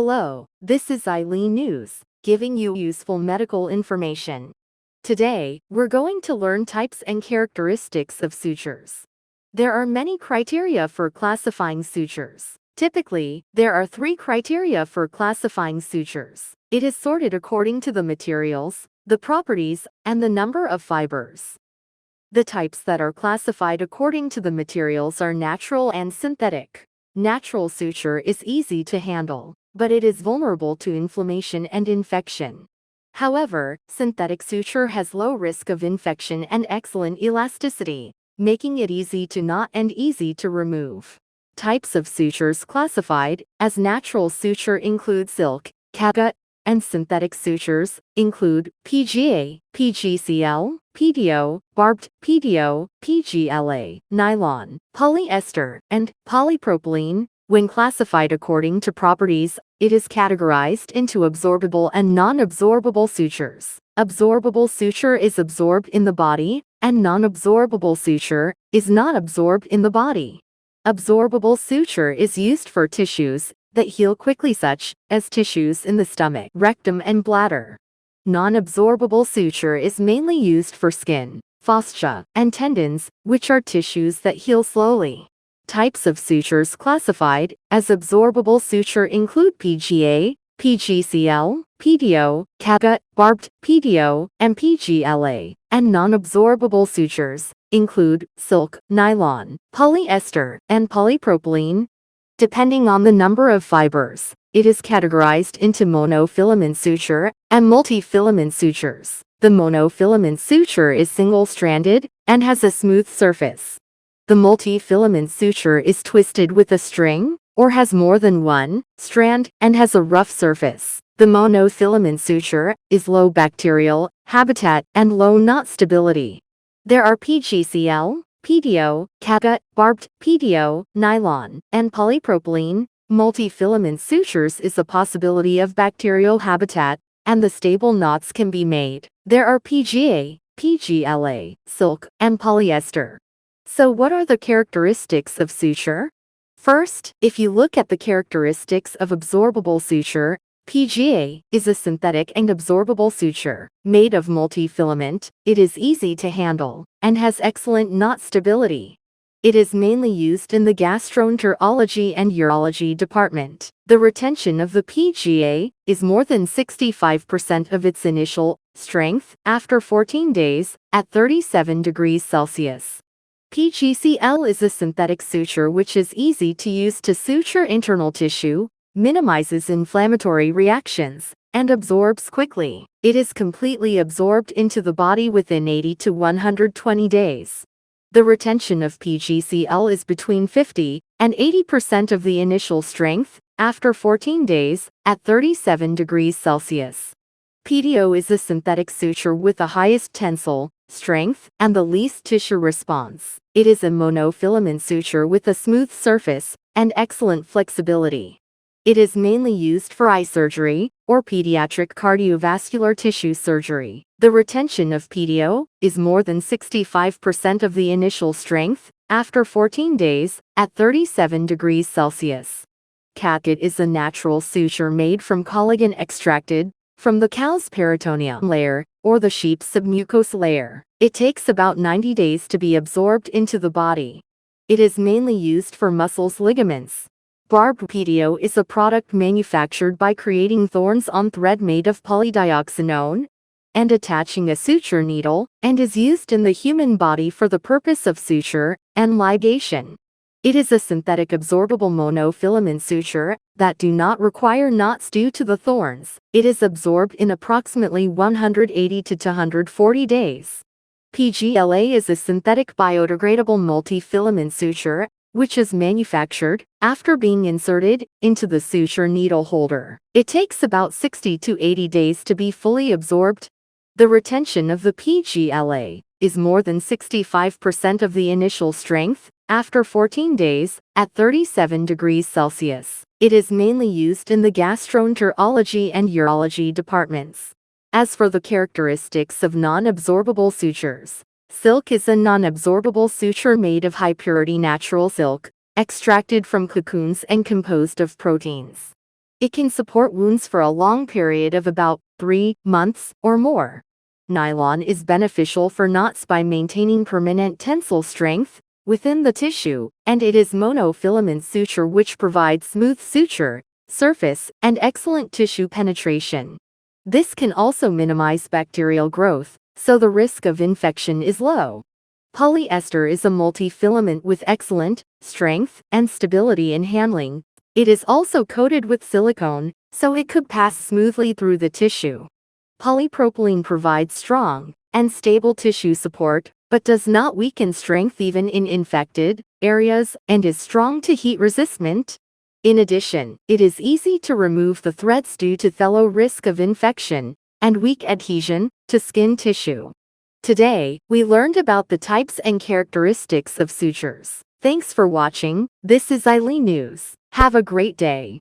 Hello, this is AILEE News, giving you useful medical information. Today, we're going to learn types and characteristics of sutures. There are many criteria for classifying sutures. Typically, there are 3 criteria for classifying sutures. It is sorted according to the materials, the properties, and the number of fibers. The types that are classified according to the materials are natural and synthetic. Natural suture is easy to handle, but it is vulnerable to inflammation and infection. However, synthetic suture has low risk of infection and excellent elasticity, making it easy to knot and easy to remove. Types of sutures classified as natural suture include silk, catgut, and synthetic sutures include PGA, PGCL, PDO, barbed, PDO, PGLA, nylon, polyester, and polypropylene. When classified according to properties, it is categorized into absorbable and non-absorbable sutures. Absorbable suture is absorbed in the body, and non-absorbable suture is not absorbed in the body. Absorbable suture is used for tissues that heal quickly, such as tissues in the stomach, rectum, and bladder. Non-absorbable suture is mainly used for skin, fascia, and tendons, which are tissues that heal slowly. Types of sutures classified as absorbable suture include PGA, PGCL, PDO, catgut, barbed, PDO, and PGLA, and non-absorbable sutures include silk, nylon, polyester, and polypropylene. Depending on the number of fibers, it is categorized into monofilament suture and multifilament sutures. The monofilament suture is single-stranded and has a smooth surface. The multifilament suture is twisted with a string or has more than one strand and has a rough surface. The monofilament suture is low bacterial habitat and low knot stability. There are PGCL, PDO, catgut, barbed, PDO, nylon, and polypropylene. Multifilament sutures is a possibility of bacterial habitat, and the stable knots can be made. There are PGA, PGLA, silk, and polyester. So what are the characteristics of suture? First, if you look at the characteristics of absorbable suture, PGA is a synthetic and absorbable suture. Made of multifilament, it is easy to handle and has excellent knot stability. It is mainly used in the gastroenterology and urology department. The retention of the PGA is more than 65% of its initial strength after 14 days at 37 degrees Celsius. PGCL is a synthetic suture which is easy to use to suture internal tissue, minimizes inflammatory reactions, and absorbs quickly. It is completely absorbed into the body within 80 to 120 days. The retention of PGCL is between 50 and 80% of the initial strength after 14 days at 37 degrees Celsius. PDO is a synthetic suture with the highest tensile strength and the least tissue response. It is a monofilament suture with a smooth surface and excellent flexibility. It is mainly used for eye surgery or pediatric cardiovascular tissue surgery. The retention of PDO is more than 65% of the initial strength after 14 days at 37 degrees Celsius. Catgut is a natural suture made from collagen extracted from the cow's peritoneum layer or the sheep's submucous layer. It takes about 90 days to be absorbed into the body. It is mainly used for muscles, ligaments. Barbed PDO is a product manufactured by creating thorns on thread made of polydioxanone and attaching a suture needle, and is used in the human body for the purpose of suture and ligation. It is a synthetic absorbable monofilament suture that do not require knots due to the thorns. It is absorbed in approximately 180 to 240 days. PGLA is a synthetic biodegradable multifilament suture which is manufactured after being inserted into the suture needle holder. It takes about 60 to 80 days to be fully absorbed. The retention of the PGLA is more than 65% of the initial strength after 14 days at 37 degrees Celsius. It is mainly used in the gastroenterology and urology departments. As for the characteristics of non-absorbable sutures, silk is a non-absorbable suture made of high-purity natural silk, extracted from cocoons and composed of proteins. It can support wounds for a long period of about 3 months or more. Nylon is beneficial for knots by maintaining permanent tensile strength within the tissue, and it is monofilament suture which provides smooth suture surface and excellent tissue penetration. This can also minimize bacterial growth, so the risk of infection is low. Polyester is a multi-filament with excellent strength and stability in handling. It is also coated with silicone, so it could pass smoothly through the tissue. Polypropylene provides strong and stable tissue support, but does not weaken strength even in infected areas and is strong to heat resistant. In addition, it is easy to remove the threads due to the low risk of infection and weak adhesion to skin tissue. Today, we learned about the types and characteristics of sutures. Thanks for watching. This is AILEE News. Have a great day.